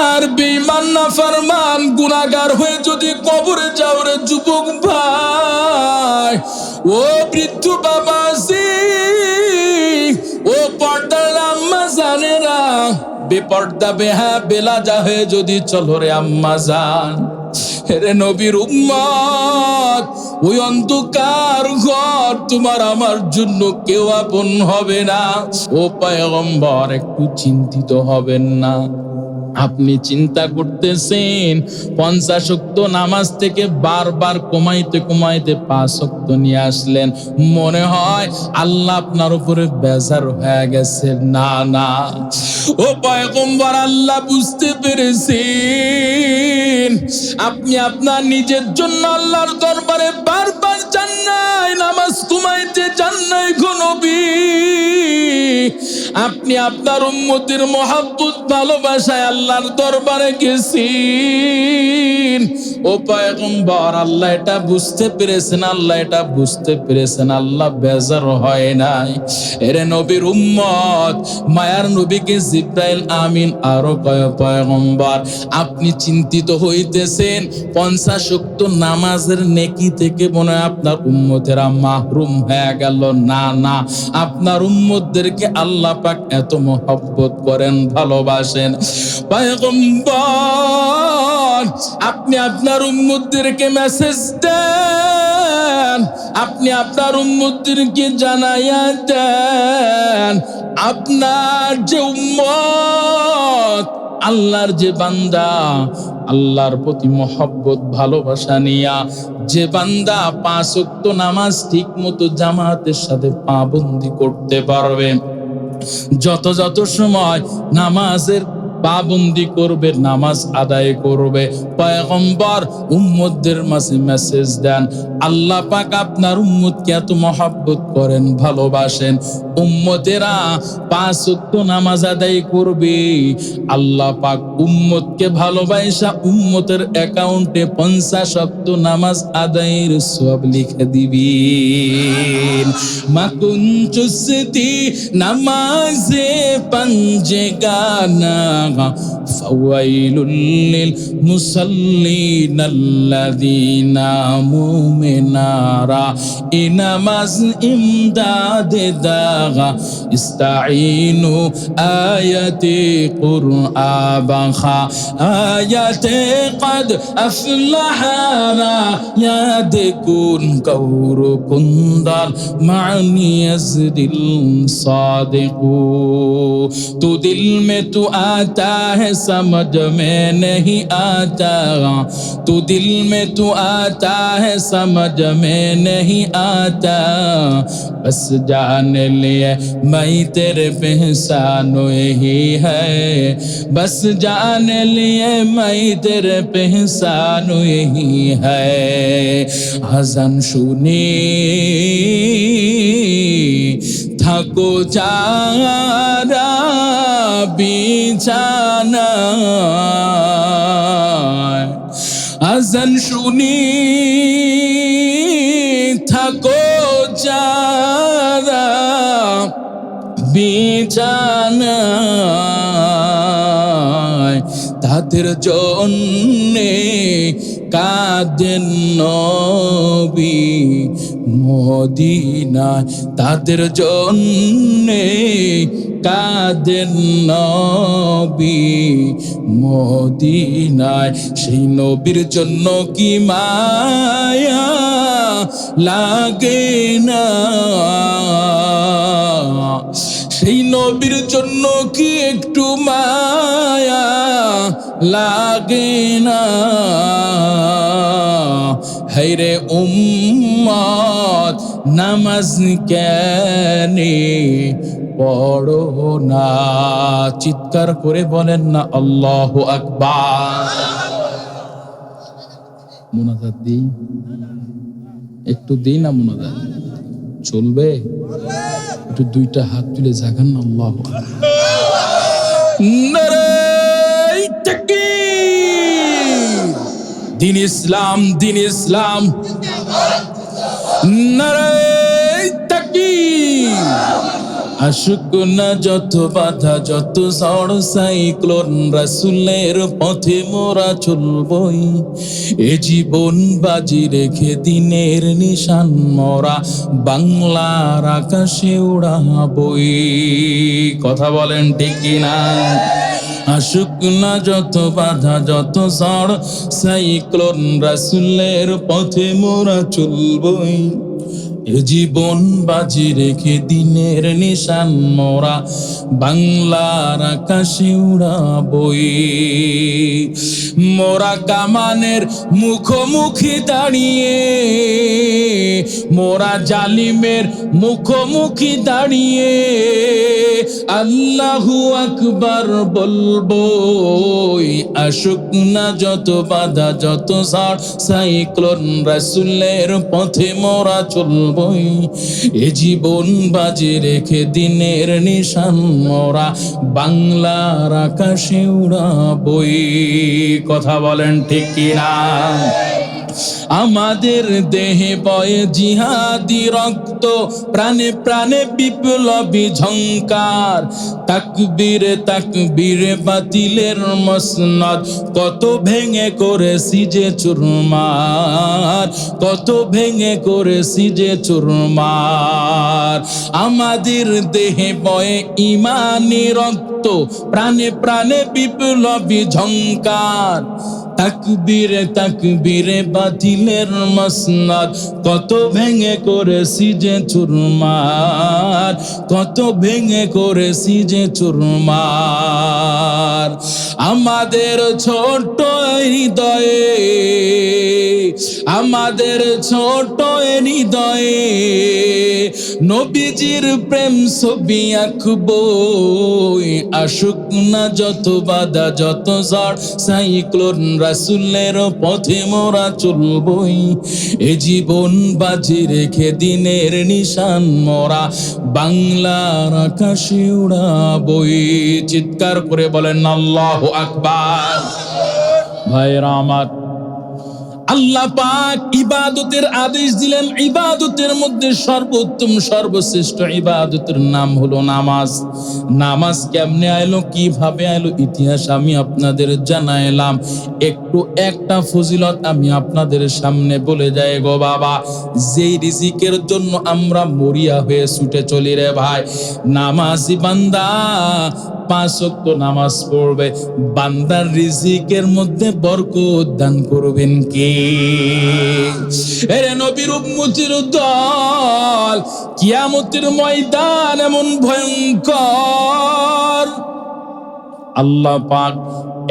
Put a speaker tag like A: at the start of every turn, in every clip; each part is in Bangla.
A: আর বেঈমান নাফরমান গুনাহগার হয়ে যদি কবরে যাও রে যুবক ভাই, ও বৃদ্ধ বাবাজি, ও পর্দার আম্মা জানেরা, বেপর্দা বেহা বেলাজা হয়ে যদি চলো রে আম্মা জান, রে নবীর উম্মত, ওই অন্ধকার ঘর তোমার আমার জন্য কেউ আপন হবে না। ও পয়গম্বর, একটু চিন্তিত হবেন না। আপনি চিন্তা করতেছেন 50 ওয়াক্ত নামাজ থেকে বারবার কমাইতে কমাইতে 5 ওয়াক্ত নিয়ে আসলেন, মনে হয় আল্লাহ আপনার উপরে বেজার হয়ে গেছে। না না ও পয়গম্বর, আল্লাহ বুঝতে পেরেছেন আপনি আপনার নিজের জন্য আল্লাহর দরবারে বারবার চান নাই, নামাজ কমাইতে চান নাই গো নবী। আপনি আপনার উম্মতের মহব্বত ভালোবাসায় আল্লাহর দরবারে গেছেন। ও পয়গম্বর, আল্লাহ এটা বুঝতে পেরেছেন, আল্লাহ এটা বুঝতে পেরেছেন, আল্লাহ বেজার হয় নাই। এরে নবীর উম্মত, মায়ার নবীকে জিব্রাইল আমিন আরো কয়, পয়গম্বর আপনি চিন্তিত হইতেছেন 50 ওয়াক্ত নামাজের নেকি থেকে মনে হয় আপনার উম্মতেরা মাহরুম হয়ে গেল। না না, আপনার উম্মতদেরকে আল্লাহ পাক এত মহব্বত করেন, ভালোবাসেন। পয়গম্বর, আপনি আপনার উম্মতদেরকে মেসেজ দেন, আপনি আপনার উম্মতদেরকে জানাইয়া দেন, আপনার যে উম্মত, আল্লাহর যে বান্দা, আল্লাহর প্রতি মহব্বত ভালোবাসা নিয়া যে বান্দা 5 ওয়াক্ত নামাজ ঠিক মতো জামাতের সাথে পাবন্দি করতে পারবে, যত যত সময় নামাজের পাবন্দি করবে, নামাজ আদায় করবে, পয়গম্বর উম্মতদের মাঝে মেসেজ দেন, আল্লাহ পাক আপনার উম্মতকে এত মহব্বত করেন, ভালোবাসেন। উম্মতেরা 5 ওয়াক্ত নামাজ আদায় করবে, আল্লাহ পাক উম্মতকে ভালোবাসা উম্মতের অ্যাকাউন্টে 50 ওয়াক্ত নামাজ আদায়ের সওয়াব লিখে দিবেন। মাকুনচুসতি নামাজে পঞ্জে গানা ফাওয়াইলুল লিল মুসাল্লিন আল্লাযীনা মুমিনারা ইনামাজ ইমদাদে দাগা ইস্তাঈনু আয়াতি কুরআবাখা আয়াতে কদ আফলাহারা ইয়াদকুন কৌরু কুন্দাল মানি yazদিল সাদিকু তু দিল মে তু आता है समझ में नहीं आता, तू दिल में तू आता है समझ में नहीं आता, बस जान लिए मैं तेरे पहचानो यही है, बस जान लिए मैं तेरे पहचानो यही है। हज़न सुनी থাকো যারা বিছানায়, আজান শুনি থাকো যারা বিছানায়, তাদের জন্যে কাঁদেন নবী মদিনায়, তাদের জন্যে কাঁদেন নবী মদিনায়। সেই নবীর জন্য কি মায়া লাগে না, সেই নবীর জন্য কি একটু মায়া লাগে না। হায়রে উম্মত, নামাজ কেনে পড়ো না? চিৎকার করে বলেন না আল্লাহু আকবার। মুনাজাত দিই, একটু দিই না মুনাজাত, চলবে? একটু দুইটা হাত তুলে জাগান না আল্লাহু আকবার। নারে তাকবীর, দিন ইসলাম, দিন ইসলাম, নারে তাকবীর। আসুক না যত বাধা যত ঝড় সাইক্লোন, রাসূলের পথে মোরা চলবই। এ জীবন বাজি রেখে দিনের নিশান মোরা বাংলার আকাশে উড়াবই। কথা বলেন ঠিক কিনা? আসুক না যত বাধা যত ঝড় সাইক্লোন, রাসূলের পথে মোরা চলবই। এ জীবন বাজি রেখে দিনের নিশান মোরা বাংলার আকাশে উড়াবই। মোরা কামানের মুখোমুখি দাঁড়িয়ে, মোরা জালিমের মুখোমুখি দাঁড়িয়ে আল্লাহু আকবার বলবো। আসুক না যত বাধা যত ঝড় সাইক্লোন, রাসূলের পথে মোরা চলবই। এ জীবন বাজি রেখে দিনের নিশান মোরা বাংলার আকাশে উড়াবই। কথা বলেন ঠিক কিনা? আমাদের দেহে বয়ে জিহাদি রক্ত, প্রাণে প্রাণে বিপ্লবী ঝংকার। তাকবীরে তাকবীরে বাতিলের মসনদ, কত ভেঙে করেছি যে চুরমার, কত ভেঙে করেছি যে চুরমার। আমাদের দেহে বয়ে ইমানি রক্ত, প্রাণে প্রাণে বিপ্লবী ঝংকার। তাকবীরে তাকবীরে বাতিলের মসনদ, কত ভেঙে করেছি যে চুরমার, কত ভেঙে করেছি যে চুরমার। আমাদের ছোট হৃদয়ে, আমাদের ছোট হৃদয়ে নবীজির প্রেম ছবি আঁকবই। আসুক না যত বাধা যত ঝড় সাইক্লোন, রাসূলের পথে মোরা চলবই। এ জীবন বাজি রেখে দিনের নিশান মোরা বাংলার আকাশে উড়াবই। চিৎকার করে বলেন আল্লাহু আকবার। ভাইরা আমার, আল্লাহ পাক ইবাদতের আদেশ দিলেন। ইবাদতের মধ্যে সর্বোত্তম সর্বশ্রেষ্ঠ ইবাদতের নাম হলো নামাজ। নামাজ কেমনে আইলো, কিভাবে আইলো, ইতিহাস আমি আপনাদের জানাইলাম। একটু একটা ফজিলত আমি আপনাদের সামনে বলে যাই গো বাবা। যেই রিজিকের জন্য আমরা মরিয়া হয়ে ছুটে চলি রে ভাই, নামাজি বান্দা 5 ওয়াক্ত নামাজ পড়বে, বান্দার রিজিকের মধ্যে বরকত দান করবেন কে? এরে নবীর উম্মতির দল, কিয়ামতের ময়দান এমন ভয়ঙ্কর, আল্লাহ পাক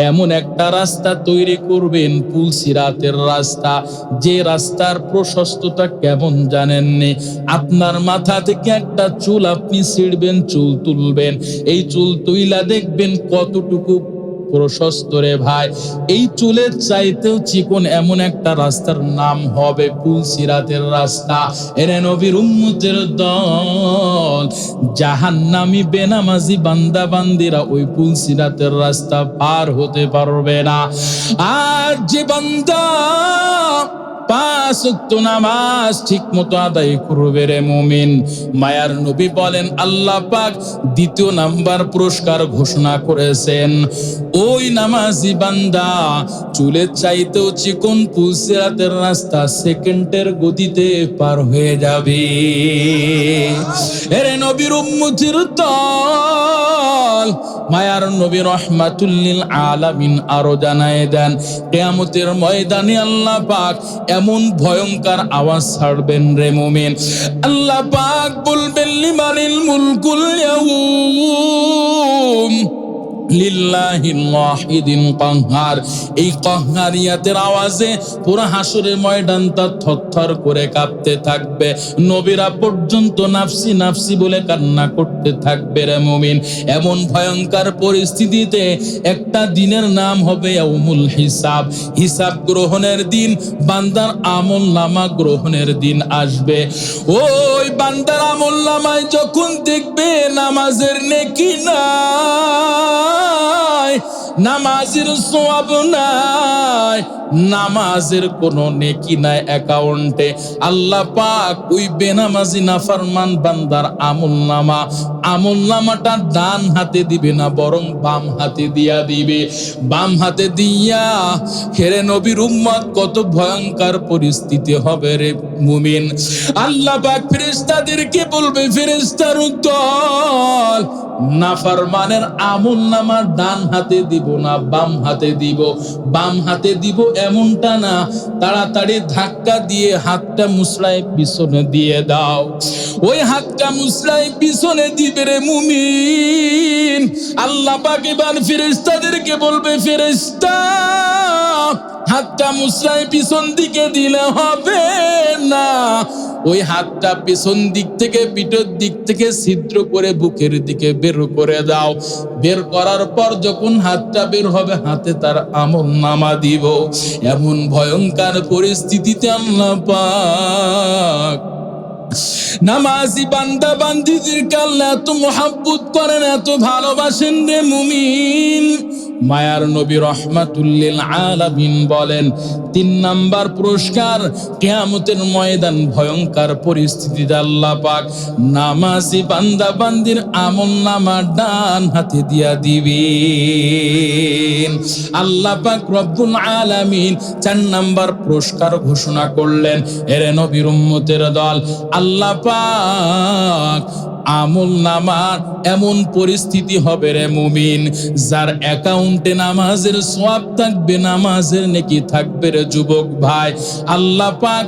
A: এমন একটা রাস্তা তৈরি করবেন, পুল সিরাতের রাস্তা। যে রাস্তার প্রশস্ততা কেমন জানেননি? আপনার মাথা থেকে একটা চুল আপনি ছিঁড়বেন, চুল তুলবেন, এই চুল তুইলা দেখবেন কতটুকু প্রশস্ত রে ভাই। এই চুলের চাইতেও চিকন এমন একটা রাস্তার নাম হবে পুল সিরাতের রাস্তা। এরে নবীর উম্মতের দল, জাহান্নামী বেনামাজি বান্দা বান্দিরা ওই পুল সিরাতের রাস্তা পার হতে পারবে না। আর যে বান্দা 5 ওয়াক্ত নামাজ ঠিক মতো আদায় করবে রে মুমিন, মায়ার নবী বলেন আল্লাহ পাক 2য় নাম্বার পুরস্কার ঘোষণা করেছেন। ওই নামাজি বান্দা চুলের চাইতেও চিকন পুল সিরাতের রাস্তা সেকেন্ডের গতিতে পার হয়ে যাবে। এরে নবীর উম্মতির দল, মায়ার নবী রাহমাতুল লিল আলামিন আরো জানায় দেন, কিয়ামতের ময়দানে আল্লাহ পাক এমন ভয়ঙ্কর আওয়াজ ছাড়বেন রে মুমিন, আল্লাহ পাক বলবেন লিমানিল মুলকুল ইয়াউম লিল্লাহিল ওয়াহিদিল কাহ্হার। এই কাহ্হারিয়াতের আওয়াজে পুরো হাসরের ময়দানটা থরথর করে কাঁপতে থাকবে। নবীরা পর্যন্ত নাফসি নাফসি বলে কান্না করতে থাকবে রে মুমিন। এমন ভয়ঙ্কর পরিস্থিতিতে একটা দিনের নাম হবে ইয়াউমুল হিসাব। হিসাব গ্রহণের দিন, বান্দার আমল নামা গ্রহণের দিন আসবে। ওই বান্দার আমল নামায় যখন দেখবে নামাজের নেকি নাই, নামাজের সওয়াব নাই, নামাজের কোনো নেকি নাই অ্যাকাউন্টে। আল্লাহ পাক ওই বেনামাজি নাফরমান বান্দার আমলনামাটা ডান হাতে দিবে না, বরং বাম হাতে দিয়া দিবে। বাম হাতে দিয়া, হেরে নবীর উম্মত কত ভয়ঙ্কর পরিস্থিতি হবে রে মুমিন। আল্লাহ পাক ফেরেশতাদেরকে বলবে, ফেরেশতার দল, নাফরমানের আমলনামা ডান হাতে দিব না বাম হাতে দিব। বাম হাতে দিব এমনটা না, তাড়াতাড়ি ধাক্কা দিয়ে হাতটা মুসড়ায় পিছনে দিয়ে দাও। ওই হাতটা মুসড়ায় পিছনে দিবে রে মুমিন। আল্লাহ পাক এবার ফেরেশতাদেরকে বলবে, ফেরেশতা হাতটা মুসড়ায় পিছন দিকে দিলে হবে না, ওই হাতটা পিছন দিক থেকে পিঠের দিক থেকে ছিদ্র করে বুকের দিকে বের করে দাও। বের করার পর যখন হাতটা বের হবে, হাতে তার আমলনামা দিব। এমন ভয়ঙ্কর পরিস্থিতিতে আল্লাহ পাক নামাজি বান্দা বান্দিদেরকে আল্লাহ এত মহব্বত করেন, এত ভালোবাসেন রে মুমিন। মায়ার নবী রাহমাতুল লিল আলামিন বলেন, ৩ নাম্বার পুরস্কার, কিয়ামতের ময়দান ভয়ঙ্কর পরিস্থিতিতে আল্লাহ পাক নামাজি বান্দা বান্দির আমলনামা ডান হাতে দিয়া দিবেন। আল্লাহ পাক রব্বুল আলামিন ৪ নাম্বার পুরস্কার ঘোষণা করলেন। এরে নবীর উম্মতের দল, আল্লাহ পাক আমলনামার এমন পরিস্থিতি হবে রে মুমিন, যার অ্যাকাউন্টে নামাজের সওয়াব থাকবে, নামাজের নেকি থাকবে রে যুবক ভাই। আল্লাহ পাক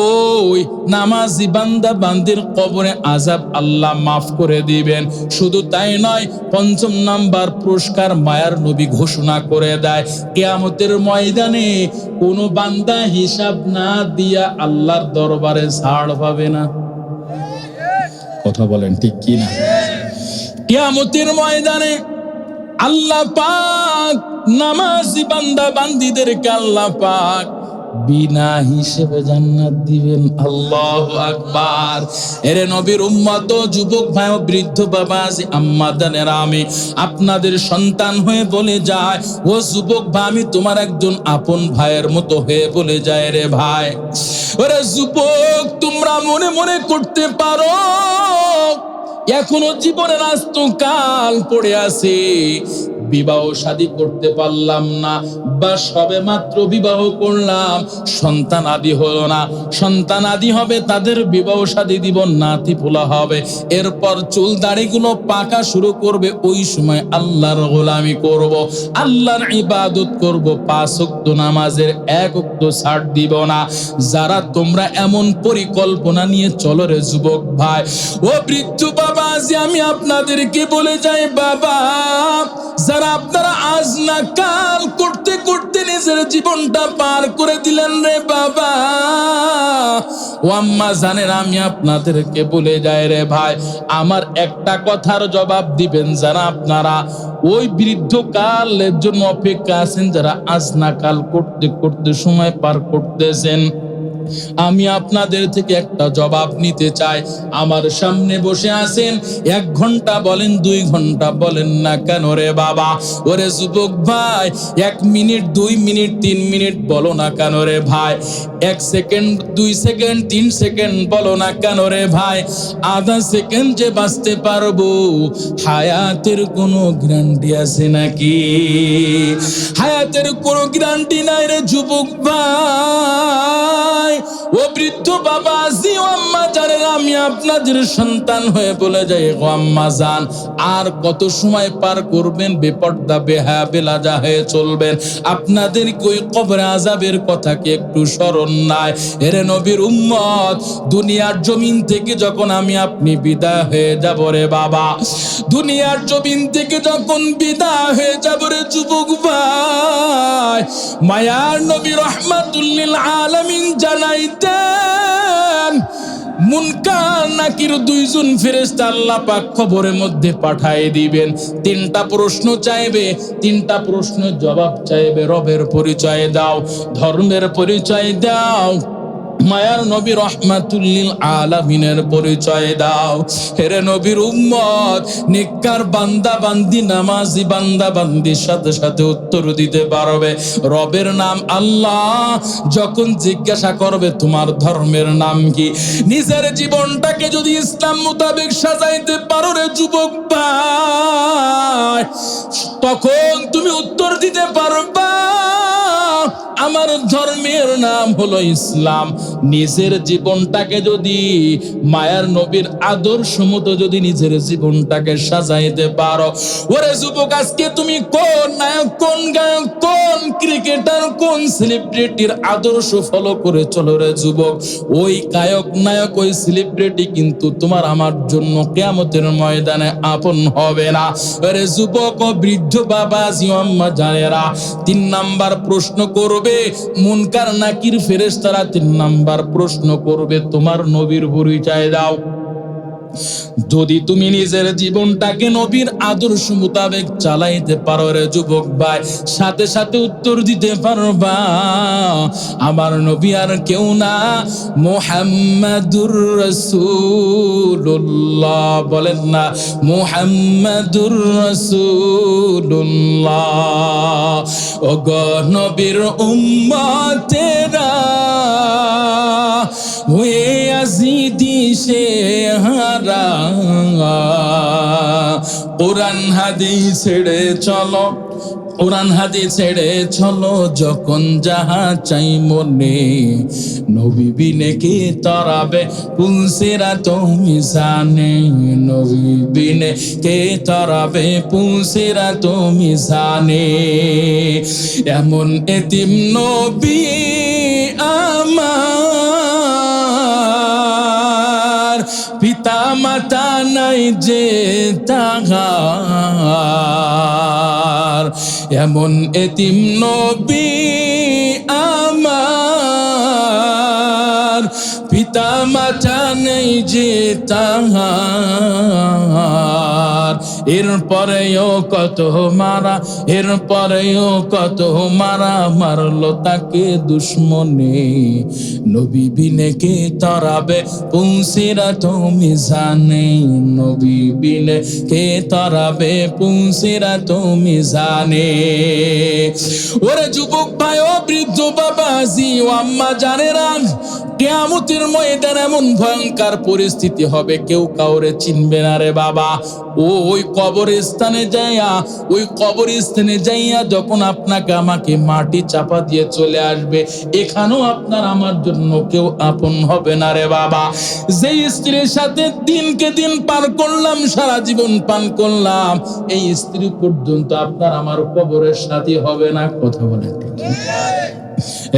A: ওই নামাজি বান্দা বান্দির কবরে আযাব আল্লাহ মাফ করে দিবেন। শুধু তাই নয়, ৫ম নাম্বার পুরস্কার মায়ার নবী ঘোষণা করে দেয়, কিয়ামতের ময়দানে কোনো বান্দা হিসাব না দিয়া আল্লাহর দরবারে ছাড় পাবে না। কথা বলেন ঠিক কি না? কিয়ামতের ময়দানে আল্লাহ পাক নামাজি বান্দা বান্দিদেরকে আল্লাহ পাক বিনা হিসেবে জান্নাত দিবেন। আল্লাহু আকবার। এরে নবীর উম্মত, যুবক ভাই ও বৃদ্ধ বাবাজি আম্মাদানেরা, আমি আপনাদের সন্তান হয়ে বলে যায়, ও যুবক ভাই, আমি তোমার একজন আপন ভাইয়ের মতো হয়ে বলে যায় রে ভাই। ওরে যুবক, তোমরা মনে মনে করতে পারো এখনো জীবনের আস্ত কাল পড়ে আছে, বিবাহ শাদী করতে পারলাম না, বা সবে মাত্র বিবাহ করলাম, সন্তান আদি হলো না। সন্তান আদি হবে, তাদের বিবাহ শাদী দিব, নাতি পোলা হবে, এরপর চুল দাড়িগুলো পাকা শুরু করবে। ওই সময় আল্লাহর গোলামি করব, আল্লাহর ইবাদত করব, ৫ ওয়াক্ত নামাজের ১ ওয়াক্ত ছাড় দিব না। যারা তোমরা এমন পরিকল্পনা নিয়ে চলো রে যুবক ভাই ও বৃদ্ধ বাবাজি, আমি আপনাদেরকে বলে যাই বাবা, যারা আপনারা আজ না কাল করতে করতে নিজের জীবনটা পার করে দিলেন রে বাবা ও আম্মা জানেন, আমি আপনাদেরকে বলে যাই রে ভাই, আমার একটা কথার জবাব দিবেন। যারা আপনারা ওই বৃদ্ধ কালের জন্য অপেক্ষা আছেন, যারা আজ না কাল করতে করতে সময় পার করতেছেন, আমি আপনাদের থেকে একটা জবাব নিতে চাই। আমার সামনে বসে আছেন, ১ ঘন্টা বলেন ২ ঘন্টা বলেন না কেন রে বাবা? ওরে যুবক ভাই, ১ মিনিট ২ মিনিট ৩ মিনিট বলো না কেন রে ভাই? ১ সেকেন্ড ২ সেকেন্ড ৩ সেকেন্ড বলো না কেন রে ভাই? আধা সেকেন্ড যে বাঁচতে পারবো, হায়াতের কোনো গ্যারান্টি আছে নাকি? হায়াতের কোনো গ্যারান্টি নাই রে যুবক ভাই ও বৃদ্ধ বাবাজি ও আম্মা জানেন, আমি আপনাদের সন্তান হয়ে বলে যাই, ও আম্মা জান, আর কত সময় পার করবেন বেপর্দা বেহায়া বেলাজা হয়ে চলবেন? আপনাদের ওই কবরে আযাবের কথা কি একটু স্মরণ নাই? এরে নবীর উম্মত, দুনিয়ার জমিন থেকে যখন আমি আপনি বিদায় হয়ে যাব রে বাবা, দুনিয়ার জমিন থেকে যখন বিদায় হয়ে যাব রে যুবক ভাই, মায়ার নবী রাহমাতুল লিল আলামিন জানাইতেন, মুনকার নাকির ২ জন ফেরেশতা আল্লাহ পাক খবরের মধ্যে পাঠিয়ে দিবেন। ৩টা প্রশ্ন চাইবে, ৩টা প্রশ্নের জবাব চাইবে। রবের পরিচয় দাও, ধর্মের পরিচয় দাও, মায়ার নবী রহমাতুল্লিল আলামিনের পরিচয় দাও। হেরে নবীর উম্মত, নেককার বান্দা বান্দি, নামাজি বান্দা বান্দির সাথে সাথে উত্তর দিতে পারবে রবের নাম আল্লাহ। যখন জিজ্ঞাসা করবে তোমার ধর্মের নাম কি, নিজের জীবনটাকে যদি ইসলাম মোতাবেক সাজাইতে পারো রে যুবক ভাই, তখন তুমি উত্তর দিতে পারবা আমার ধর্মের নাম হলো ইসলাম। নিজের জীবনটাকে যদি মায়ার নবীর আদর্শ মতো যদি নিজের জীবনটাকে সাজাইতে পারো, ওরে যুবক, আজকে তুমি কোন নায়ক, কোন গায়ক, কোন ক্রিকেটার, কোন সেলিব্রিটির আদর্শ ফলো করে চলো রে যুবক, ওই গায়ক নায়ক, ওই সেলিব্রিটি কিন্তু তোমার আমার জন্য কিয়ামতের ময়দানে আপন হবে না। আরে যুবক ও বৃদ্ধ বাবাজি আম্মা জানেরা, 3 নাম্বার প্রশ্ন করবে মুনকার নাকির ফেরেশতারা, 3 নাম্বার প্রশ্ন করবে তোমার নবীর পরিচয় দাও। যদি তুমি নিজের জীবনটাকে নবীর আদর্শ মোতাবেক চালাইতে পারো রে যুবক ভাই, সাথে সাথে উত্তর দিতে পারবা আমার নবী আর কেউ না, মুহাম্মাদুর রাসূলুল্লাহ। বলেন না মুহাম্মাদুর রাসূলুল্লাহ। ওগো নবীর উম্মতেরা, হয়ে আজিদি সে হারা, কোরআন হাদিস ছেড়ে চলো, কোরআন হাদিস ছেড়ে চলো, যখন যাহা চাই মনে, নবী বিনে কে তরাবে পুলসিরা তুমি জানে, নবী বিনে কে তরাবে পুলসিরা তুমি জানে। এমন এতিম নবী আমার, পিতা মাতা নাই যে তাহার, এমন এতিম নবী আমার, পিতা মাতা নেই যে তাহার। এরপরেও কত মারা, এরপরেও কত মারা, মারলো তাকে দুশ্মনে, নবী বিনে কে তরাবে পুলসিরা তুমি জানে, নবী বিনে কে তরাবে পুলসিরা তুমি জানে। ওরে যুবক ভাই ও বৃদ্ধ বাবাজি ও আম্মা জানেরা, কিয়ামতের ময়দানে এমন ভয়ঙ্কর পরিস্থিতি হবে, কেউ কাউরে চিনবে না রে বাবা। ওই কবরস্থানে যাইয়া, ওই কবরস্থানে যাইয়া যখন আপনাকে আমাকে মাটি চাপা দিয়ে চলে আসবে, এখানেও আপনার আমার জন্য কেউ আপন হবে না রে বাবা। যে স্ত্রীর সাথে দিনকে দিন পার করলাম, সারা জীবন পান করলাম, এই স্ত্রী পর্যন্ত আপনার আমার কবরের সাথী হবে না। কথা বলেন ঠিক?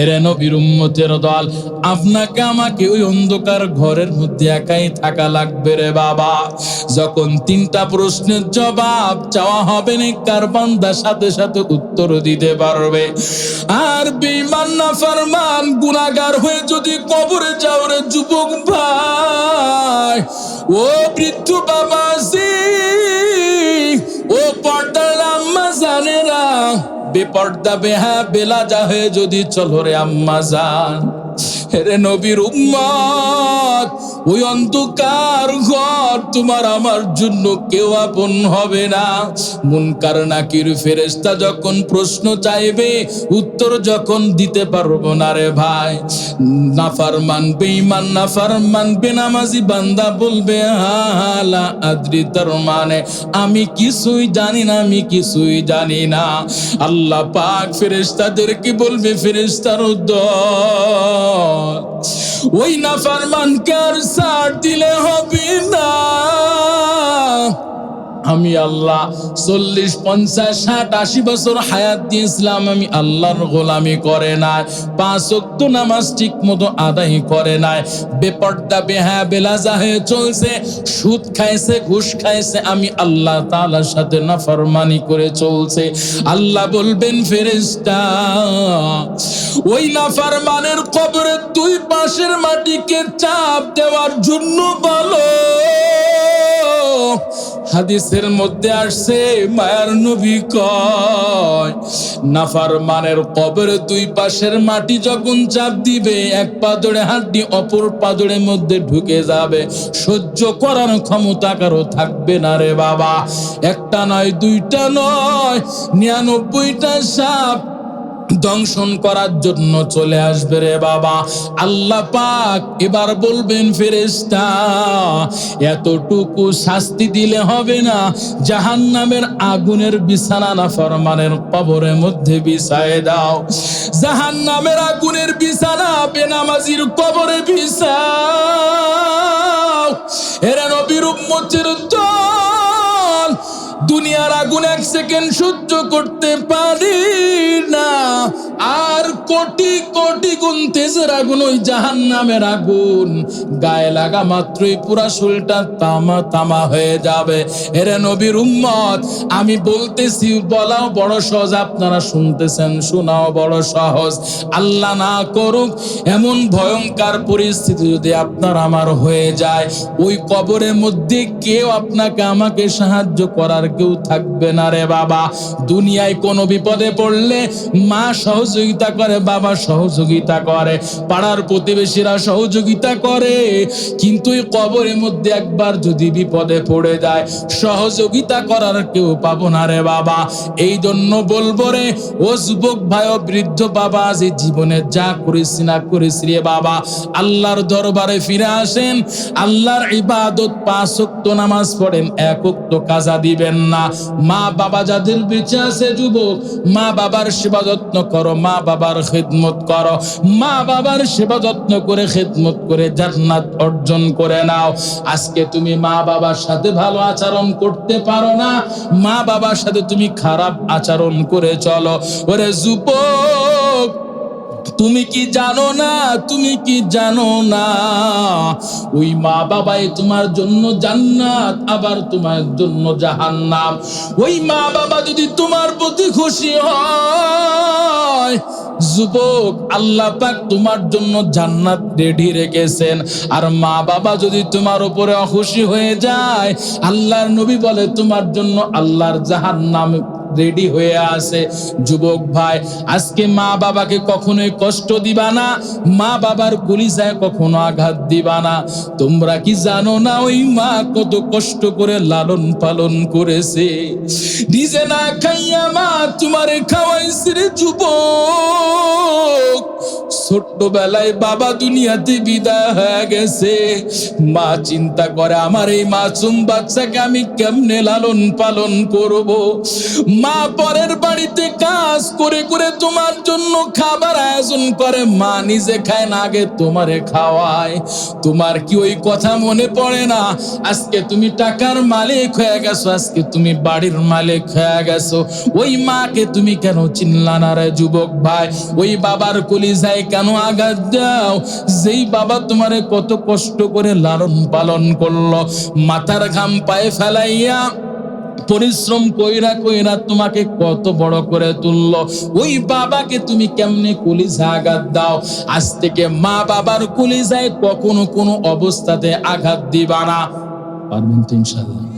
A: এরে নবীর উম্মতের দল, আপনাকে আমাকে ওই অন্ধকার ঘরের মধ্যে একাই থাকা লাগবে রে বাবা। যখন 3টা প্রশ্নের জবাব চাওয়া হবে, নেককার বান্দা সাথে সাথে উত্তর দিতে পারবে। আর বেঈমান নাফরমান গুনাহগার হয়ে যদি কবরে যাও রে যুবক ভাই, ও বৃদ্ধ বাবাজি, ও পর্দার আম্মা জানেরা, বেপর্দা বেহা বেলাজা হয়ে যদি চলো রে আম্মা জান, হেরে নবীর উম্মত, ওই অন্ধকার ঘর তোমার আমার জন্য কেউ আপন হবে না। মুনকার নাকির ফেরেশতা যখন প্রশ্ন চাইবে, উত্তর যখন দিতে পারবো না রে ভাই, নাফরমান বেঈমান নাফরমান বেনামাজি বান্দা বলবে হালা আদ্রি, তার মানে আমি কিছুই জানি না, আমি কিছুই জানি না। আল্লাহ পাক ফেরেশতাদেরকে বলবে, ফেরেশতার দল, ওই নাফরমানকে আর ছাড় দিলে হবে না। আমি আল্লাহ 40, 50, 60, 80 বছর হায়াত দিয়েছিলাম, আমি আল্লাহর গোলামি করে নাই, 5 ওয়াক্ত নামাজ ঠিক মতো আদায় করে নাই, বেপর্দা বেহায়া বেলাজা হয়ে চলছে, সুদ খাইছে, ঘুষ খাইছে, আমি আল্লাহ তাআলার সাথে নাফরমানি করে চলছে। আল্লাহ বলবেন, ফেরেশতা, ওই নাফরমানের কবরের 2 পাশের মাটিকে চাপ দেওয়ার জন্য বলো। হাদিসের মধ্যে আসছে মায়ার নবী কয় নাফরমানের কবরের দুই পাশের মাটি যখন চাপ দিবে, এক পাদরে হাড্ডি অপর পাদরের মধ্যে ঢুকে যাবে, সহ্য করার ক্ষমতা কারো থাকবে না রে বাবা। একটা নয়, দুইটা নয়, 99টা সাপ দংশন করার জন্য চলে আসবে রে বাবা। আল্লাহ পাক এবার বলবেন ফেরেশতা, এতটুকু শাস্তি দিলে হবে না, জাহান্নামের আগুনের বিছানা নাফরমানের কবরের মধ্যে বিছায় দাও। জাহান্নামের আগুনের বিছানা বেনামাজির কবরে বিছাও। এরা নবীর উম্মতের দল, দুনিয়ার আগুন 1 সেকেন্ড সহ্য করতে পারি না, আর কোটি কোটি গুণ তেজের আগুন ওই জাহান্নামের আগুন গায়ে লাগা মাত্রই পুরা শরীরটা তামা তামা হয়ে যাবে। এরে নবীর উম্মত, আমি বলতেছি বলাও বড় সহজ, আপনারা শুনতেছেন শোনাও বড় সহজ। আল্লাহ না করুক এমন ভয়ঙ্কর পরিস্থিতি যদি আপনার আমার হয়ে যায়, ওই কবরের মধ্যে কেউ আপনাকে আমাকে সাহায্য করার কেউ থাকবে না রে বাবা। দুনিয়ায় কোনো বিপদে পড়লে মা সহযোগিতা করে, বাবা সহযোগিতা করে, পাড়ার প্রতিবেশীরা সহযোগিতা করে, কিন্তু এই কবরের মধ্যে একবার যদি বিপদে পড়ে যায় সহযোগিতা করার কেউ পাবো না রে বাবা। এই জন্য বলবো রে ও যুবক ভাই ও বৃদ্ধ বাবা, যে জীবনে যা করেছি না করেছি রে বাবা, আল্লাহর দরবারে ফিরে আসেন, আল্লাহর ইবাদত 5 ওয়াক্ত নামাজ পড়েন, 1 ওয়াক্ত কাজা দিবেন না। মা বাবা যাদের বেঁচে আছে যুবক, মা বাবার সেবা যত্ন করো, মা বাবার খিদমত করো, মা বাবার সেবা যত্ন করে খিদমত করে জান্নাত অর্জন করে নাও। আজকে তুমি মা বাবার সাথে ভালো আচরণ করতে পারো না, মা বাবার সাথে তুমি খারাপ আচরণ করে চলো। ওরে যুবক, তুমি কি জানো না, তুমি কি জানো না, ওই মা বাবাই তোমার জন্য জান্নাত, আবার তোমার জন্য জাহান্নাম। ওই মা বাবা যদি তোমার প্রতি খুশি হয় যুবক, আল্লাহ পাক তোমার জন্য জান্নাত রেডি রেখেছেন। আর মা বাবা যদি তোমার উপরে অখুশি হয়ে যায়, আল্লাহর নবী বলে তোমার জন্য আল্লাহর জাহান্নাম রেডি হয়ে আছে। যুবক ভাই, আজকে মা বাবাকে কখনোই কষ্ট দিবা না, মা বাবার কলিজায় কখনো আঘাত দিবা না। তোমরা কি জানো না ওই মা কত কষ্ট করে লালন পালন করেছে, নিজে না খাইয়া মা তোমারে খাওয়াইছে রে যুবক। ছোট্টবেলায় বাবা দুনিয়াতে বিদায় হয়ে গেছে, মা চিন্তা করে আমার এই মাসুম বাচ্চাকে আমি কেমনে লালন পালন করব। মা পরের বাড়িতে কাজ করে করে তোমার জন্য খাবার আয়োজন করে, মা নিজে খায় না, আগে তোমারে খাওয়ায়। তোমার কি ওই কথা মনে পড়ে না? আজকে তুমি টাকার মালিক হয়ে গেছো, আজকে তুমি বাড়ির মালিক হয়ে গেছো, ওই মাকে তুমি কেন চিনলা না রে যুবক ভাই? ওই বাবার কলিজায় কেন আঘাত দাও, যেই বাবা তোমারে কত কষ্ট করে লালন পালন করলো, মাথার ঘাম পায়ে ফেলাইয়া পরিশ্রম কইরা কইরা তোমাকে কত বড় করে তুললো, ওই বাবাকে তুমি কেমনে কলিজায় আঘাত দাও? আজ থেকে মা বাবার কলিজায় কখনো কোনো অবস্থাতে আঘাত দিবা না। পারবেন তো ইনশাআল্লাহ?